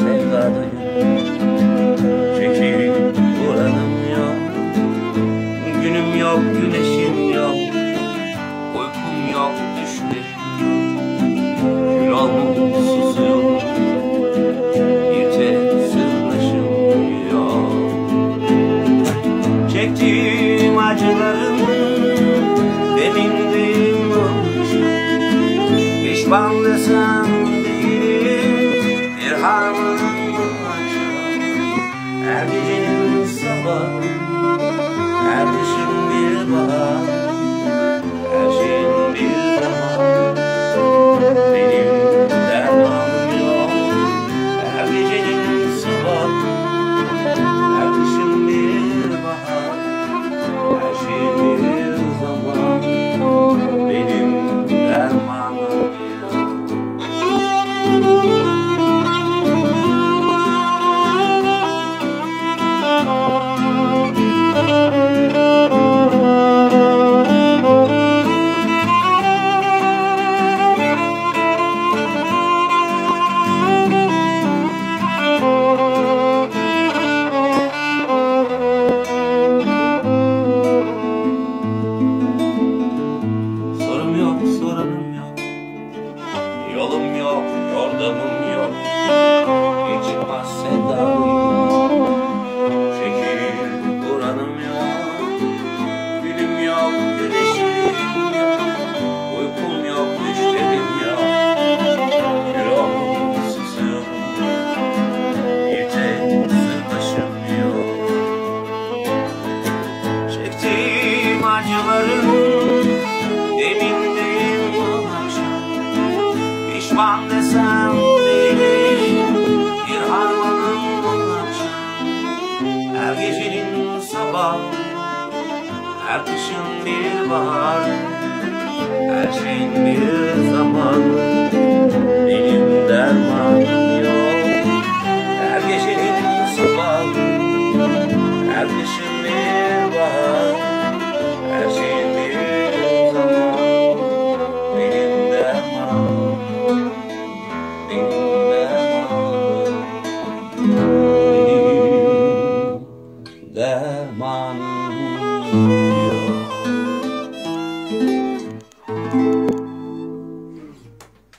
sevdadayım. Çekip buranım yok, günüm yok, güneşim yok, uykum yok, düşlerim kül olmuş susuyorum, bir tek sırdaşım yok. Çektiğim acıların demindeyim olmuşum, pişman desem değilim, bir harmanım açar. Her gecenin sabahı, her kışın bir bahar, her şeyin bir zaman. Benim dermanım yok. Her gecenin sabahı, her kışın bir bahar, her şeyin bir zaman. Benim dermanım yok. Soranım yok, yolum yok, yordamım yok, hiç çıkmaz sevdalıyım. Çekil buranım yok, gülüm yok, güneşim yok, uykum yok, düşlerim yok, kül olmuş susuyorum, bir tek sırdaşım yok. Çektiğim acıların demindeyim bu akşam, pişman desem değilim, bir harmanım bu akşam. Her gecenin sabah, her kışın bir bahar, her şeyin bir zaman. Benim dermanım yok. Her gecenin sabah, her kışın bir bahar, her şeyin bir zaman. Benim dermanım, benim dermanım, benim dermanım yok.